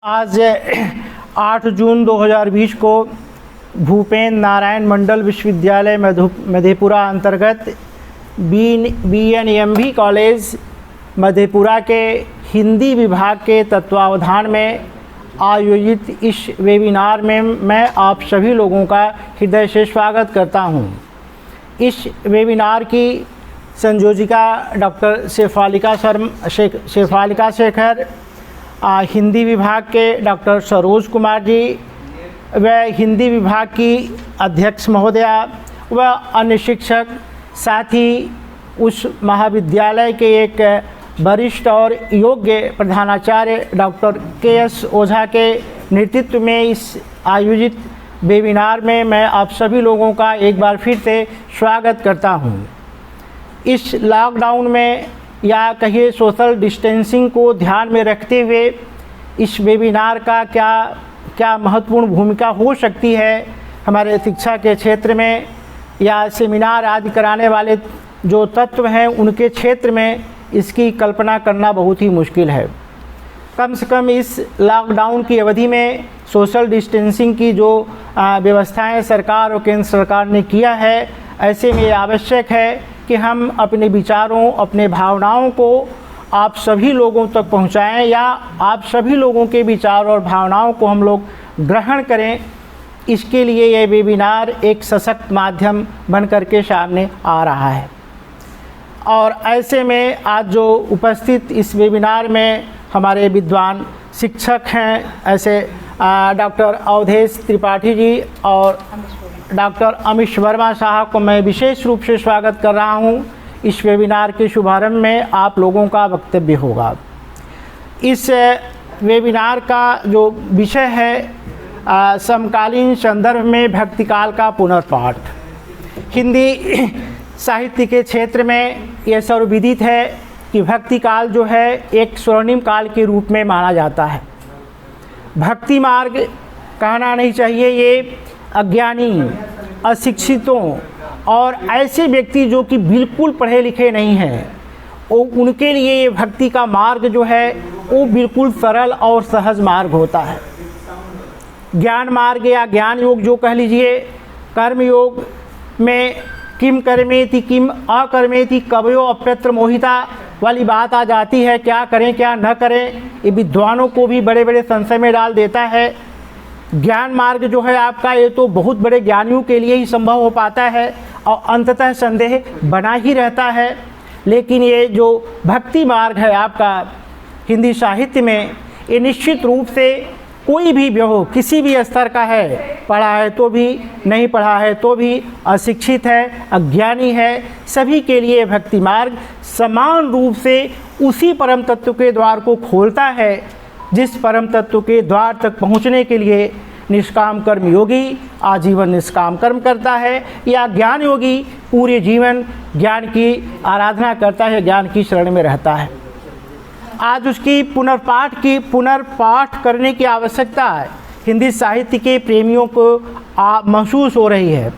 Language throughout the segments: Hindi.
आज 8 जून 2020 को भूपेन्द्र नारायण मंडल विश्वविद्यालय मधेपुरा अंतर्गत BNMV कॉलेज मधेपुरा के हिंदी विभाग के तत्वावधान में आयोजित इस वेबिनार में मैं आप सभी लोगों का हृदय से स्वागत करता हूं। इस वेबिनार की संयोजिका डॉक्टर शेफालिका शेखर, हिंदी विभाग के डॉक्टर सरोज कुमार जी व हिंदी विभाग की अध्यक्ष महोदया व अन्य शिक्षक, साथ ही उस महाविद्यालय के एक वरिष्ठ और योग्य प्रधानाचार्य डॉक्टर KS ओझा के नेतृत्व में इस आयोजित वेबिनार में मैं आप सभी लोगों का एक बार फिर से स्वागत करता हूं। इस लॉकडाउन में या कहिए सोशल डिस्टेंसिंग को ध्यान में रखते हुए इस वेबिनार का क्या महत्वपूर्ण भूमिका हो सकती है हमारे शिक्षा के क्षेत्र में, या सेमिनार आदि कराने वाले जो तत्व हैं उनके क्षेत्र में इसकी कल्पना करना बहुत ही मुश्किल है। कम से कम इस लॉकडाउन की अवधि में सोशल डिस्टेंसिंग की जो व्यवस्थाएं सरकार और केंद्र सरकार ने किया है, ऐसे में आवश्यक है कि हम अपने विचारों, अपने भावनाओं को आप सभी लोगों तक पहुंचाएं, या आप सभी लोगों के विचार और भावनाओं को हम लोग ग्रहण करें। इसके लिए ये वेबिनार एक सशक्त माध्यम बन कर के सामने आ रहा है। और ऐसे में आज जो उपस्थित इस वेबिनार में हमारे विद्वान शिक्षक हैं, ऐसे डॉक्टर अवधेश त्रिपाठी जी और डॉक्टर अमिश वर्मा साहब को मैं विशेष रूप से स्वागत कर रहा हूं। इस वेबिनार के शुभारंभ में आप लोगों का वक्तव्य होगा। इस वेबिनार का जो विषय है समकालीन संदर्भ में भक्तिकाल का पुनर्पाठ। हिंदी साहित्य के क्षेत्र में यह सर्वविदित है कि भक्तिकाल जो है एक स्वर्णिम काल के रूप में माना जाता है। भक्ति मार्ग कहना नहीं चाहिए, ये अज्ञानी, अशिक्षितों और ऐसे व्यक्ति जो कि बिल्कुल पढ़े लिखे नहीं हैं, वो उनके लिए ये भक्ति का मार्ग जो है वो बिल्कुल सरल और सहज मार्ग होता है। ज्ञान मार्ग या ज्ञान योग जो कह लीजिए, कर्म योग में किम कर्मेति किम अकर्मेति कवयो अप्यत्र मोहिता वाली बात आ जाती है। क्या करें क्या न करें, ये विद्वानों को भी बड़े बड़े संशय में डाल देता है। ज्ञान मार्ग जो है आपका, ये तो बहुत बड़े ज्ञानियों के लिए ही संभव हो पाता है और अंततः संदेह बना ही रहता है। लेकिन ये जो भक्ति मार्ग है आपका हिंदी साहित्य में, ये निश्चित रूप से कोई भी हो, किसी भी स्तर का है, पढ़ा है तो भी, नहीं पढ़ा है तो भी, अशिक्षित है, अज्ञानी है, सभी के लिए भक्ति मार्ग समान रूप से उसी परम तत्व के द्वार को खोलता है जिस परम तत्व के द्वार तक पहुंचने के लिए निष्काम कर्म योगी आजीवन निष्काम कर्म करता है, या ज्ञान योगी पूरे जीवन ज्ञान की आराधना करता है, ज्ञान की शरण में रहता है। आज उसकी पुनर्पाठ करने की आवश्यकता हिंदी साहित्य के प्रेमियों को महसूस हो रही है।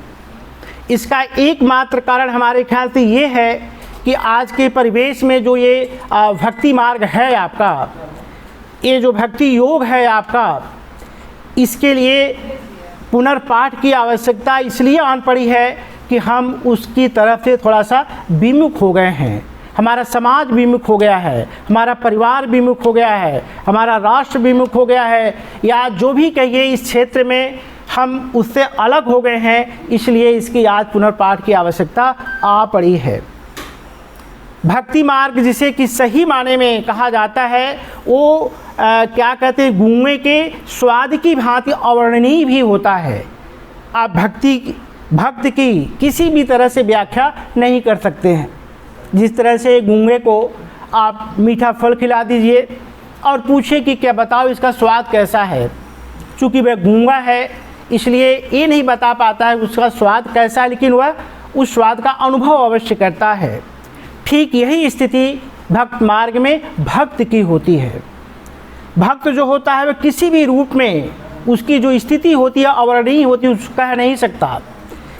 इसका एकमात्र कारण हमारे ख्याल से ये है कि आज के परिवेश में जो ये भक्ति मार्ग है आपका, ये जो भक्ति योग है आपका, इसके लिए पुनर्पाठ की आवश्यकता इसलिए आन पड़ी है कि हम उसकी तरफ से थोड़ा सा विमुख हो गए हैं। हमारा समाज विमुख हो गया है, हमारा परिवार विमुख हो गया है, हमारा राष्ट्र विमुख हो गया है, या जो भी कहिए इस क्षेत्र में हम उससे अलग हो गए हैं। इसलिए इसकी आज पुनर्पाठ की आवश्यकता आ पड़ी है। भक्ति मार्ग जिसे कि सही माने में कहा जाता है, वो क्या कहते हैं, गूंगे के स्वाद की भांति अवर्णनीय भी होता है। आप भक्त की किसी भी तरह से व्याख्या नहीं कर सकते हैं। जिस तरह से गूंगे को आप मीठा फल खिला दीजिए और पूछिए कि क्या बताओ इसका स्वाद कैसा है, चूँकि वह गूंगा है इसलिए ये नहीं बता पाता है उसका स्वाद कैसा है, लेकिन वह उस स्वाद का अनुभव अवश्य करता है। ठीक यही स्थिति भक्त मार्ग में भक्त की होती है। भक्त जो होता है वह किसी भी रूप में उसकी जो स्थिति होती है अवर्णनीय होती है, उसको कह नहीं सकता।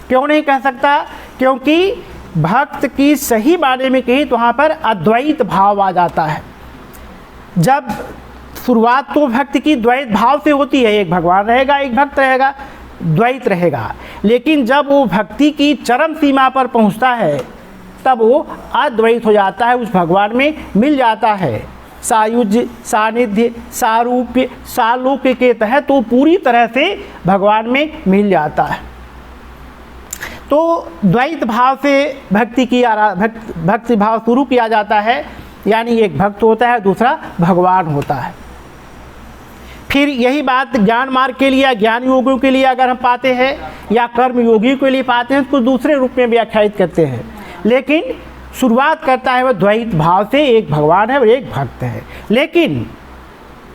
क्यों नहीं कह सकता? क्योंकि भक्त की सही माने में कही तो वहाँ पर अद्वैत भाव आ जाता है। जब शुरुआत तो भक्ति की द्वैत भाव से होती है, एक भगवान रहेगा एक भक्त रहेगा, द्वैत रहेगा। लेकिन जब वो भक्ति की चरम सीमा पर पहुंचता है तब वो अद्वैत हो जाता है, उस भगवान में मिल जाता है। सायुज्य, सानिध्य, सारूप्य, सालोक्य के तहत तो पूरी तरह से भगवान में मिल जाता है। तो द्वैत भाव से भक्ति की भक्ति भाव शुरू किया जाता है, यानी एक भक्त होता है दूसरा भगवान होता है। फिर यही बात ज्ञान मार्ग के लिए या ज्ञान योगियों के लिए अगर हम पाते हैं या कर्म योगियों के लिए पाते हैं तो दूसरे रूप में व्याख्यायित करते हैं। लेकिन शुरुआत करता है वह द्वैत भाव से, एक भगवान है और एक भक्त है। लेकिन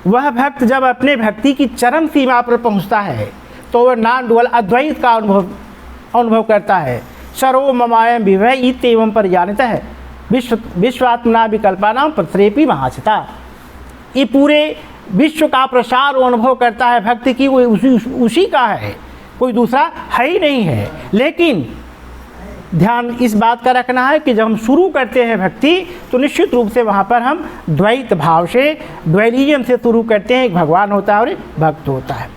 वह भक्त जब अपने भक्ति की चरम सीमा पर पहुंचता है तो वह नॉन डुअल अद्वैत का अनुभव करता है। सर्वो ममायम विभय इत्येवं परिजानतः है विश्वात्मना विकल्पानां प्रसरेपि महाचिता। ये पूरे विश्व का प्रसार अनुभव करता है भक्ति की, वो उसी का है, कोई दूसरा है ही नहीं है। लेकिन ध्यान इस बात का रखना है कि जब हम शुरू करते हैं भक्ति तो निश्चित रूप से वहाँ पर हम द्वैत भाव से, द्वैलिज्म से शुरू करते हैं। एक भगवान होता है और एक भक्त होता है।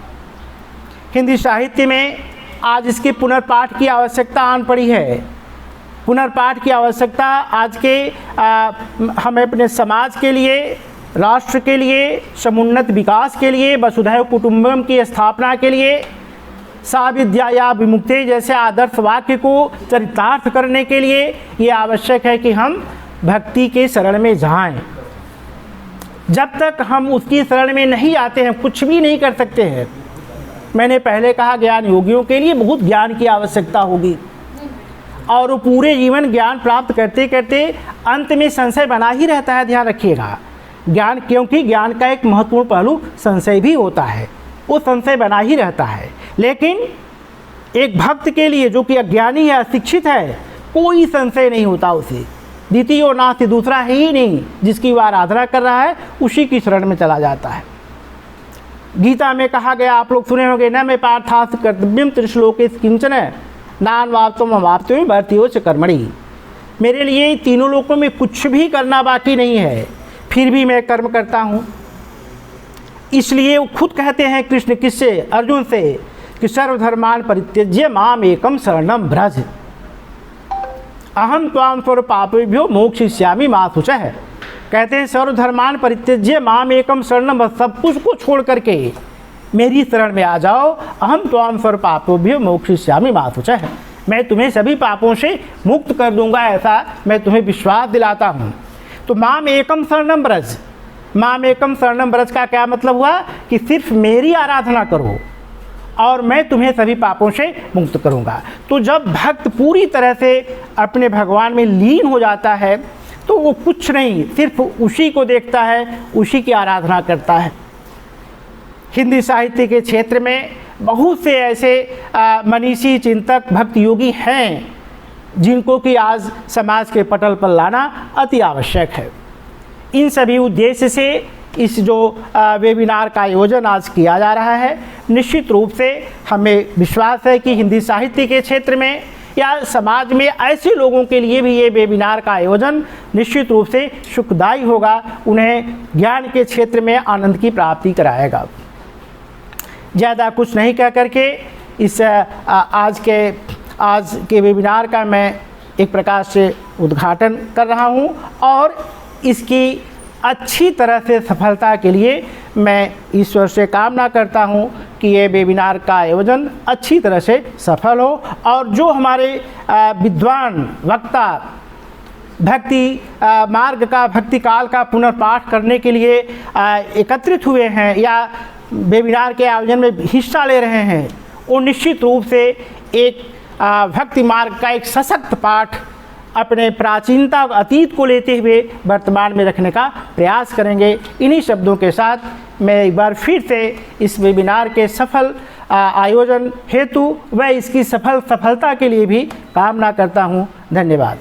हिंदी साहित्य में आज इसके पुनर्पाठ की आवश्यकता आन पड़ी है। पुनर्पाठ की आवश्यकता आज के हमें अपने समाज के लिए, राष्ट्र के लिए, समुन्नत विकास के लिए, वसुधैव कुटुंबकम की स्थापना के लिए, सा विद्या या विमुक्ति जैसे आदर्श वाक्य को चरितार्थ करने के लिए ये आवश्यक है कि हम भक्ति के शरण में जाएं। जब तक हम उसकी शरण में नहीं आते हैं कुछ भी नहीं कर सकते हैं। मैंने पहले कहा ज्ञान योगियों के लिए बहुत ज्ञान की आवश्यकता होगी और वो पूरे जीवन ज्ञान प्राप्त करते करते अंत में संशय बना ही रहता है। ध्यान रखिएगा ज्ञान, क्योंकि ज्ञान का एक महत्वपूर्ण पहलू संशय भी होता है, वो संशय बना ही रहता है। लेकिन एक भक्त के लिए जो कि अज्ञानी है, अशिक्षित है, कोई संशय नहीं होता उसे। द्वितीय और नास्ति, दूसरा है ही नहीं। जिसकी वो आराधना कर रहा है उसी की शरण में चला जाता है। गीता में कहा गया, आप लोग सुने होंगे, न मे पार्थास्ति कर्तव्यम त्रिश्लोके किंचन नान्वाप्तम अवाप्तव्यम भर्त्यो च कर्मणि। मेरे लिए तीनों लोकों में कुछ भी करना बाकी नहीं है, फिर भी मैं कर्म करता हूँ। इसलिए वो खुद कहते हैं कृष्ण, किससे? अर्जुन से, कि सर्वधर्मान परित्यज्य माम एकम शरणम व्रज अहम त्वाम सर्व पापेभ्यो मोक्षयिष्यामि मा शुचः। कहते हैं सर्वधर्मान परित्यज्य माम एकम शरणम व्रज, सब कुछ को छोड़ करके मेरी शरण में आ जाओ। अहम त्वाम सर्व पापेभ्यो मोक्षयिष्यामि मा शुचः, मैं तुम्हें सभी पापों से मुक्त कर दूंगा, ऐसा मैं तुम्हें विश्वास दिलाता हूँ। तो माम एकम शरणम व्रज, माम एकम शरणम व्रज का क्या मतलब हुआ कि सिर्फ मेरी आराधना करो और मैं तुम्हें सभी पापों से मुक्त करूंगा। तो जब भक्त पूरी तरह से अपने भगवान में लीन हो जाता है तो वो कुछ नहीं, सिर्फ उसी को देखता है, उसी की आराधना करता है। हिंदी साहित्य के क्षेत्र में बहुत से ऐसे मनीषी, चिंतक, भक्त योगी हैं जिनको कि आज समाज के पटल पर लाना अति आवश्यक है। इन सभी उद्देश्य से इस जो वेबिनार का आयोजन आज किया जा रहा है, निश्चित रूप से हमें विश्वास है कि हिंदी साहित्य के क्षेत्र में या समाज में ऐसे लोगों के लिए भी ये वेबिनार का आयोजन निश्चित रूप से सुखदायी होगा, उन्हें ज्ञान के क्षेत्र में आनंद की प्राप्ति कराएगा। ज़्यादा कुछ नहीं कह करके इस आज के वेबिनार का मैं एक प्रकार से उद्घाटन कर रहा हूं और इसकी अच्छी तरह से सफलता के लिए मैं ईश्वर से कामना करता हूं कि ये वेबिनार का आयोजन अच्छी तरह से सफल हो और जो हमारे विद्वान वक्ता भक्ति मार्ग का, भक्ति काल का पुनर्पाठ करने के लिए एकत्रित हुए हैं या वेबिनार के आयोजन में हिस्सा ले रहे हैं, वो निश्चित रूप से एक भक्ति मार्ग का एक सशक्त पाठ अपने प्राचीनता अतीत को लेते हुए वर्तमान में रखने का प्रयास करेंगे। इन्हीं शब्दों के साथ मैं एक बार फिर से इस वेबिनार के सफल आयोजन हेतु व इसकी सफलता के लिए भी कामना करता हूँ। धन्यवाद।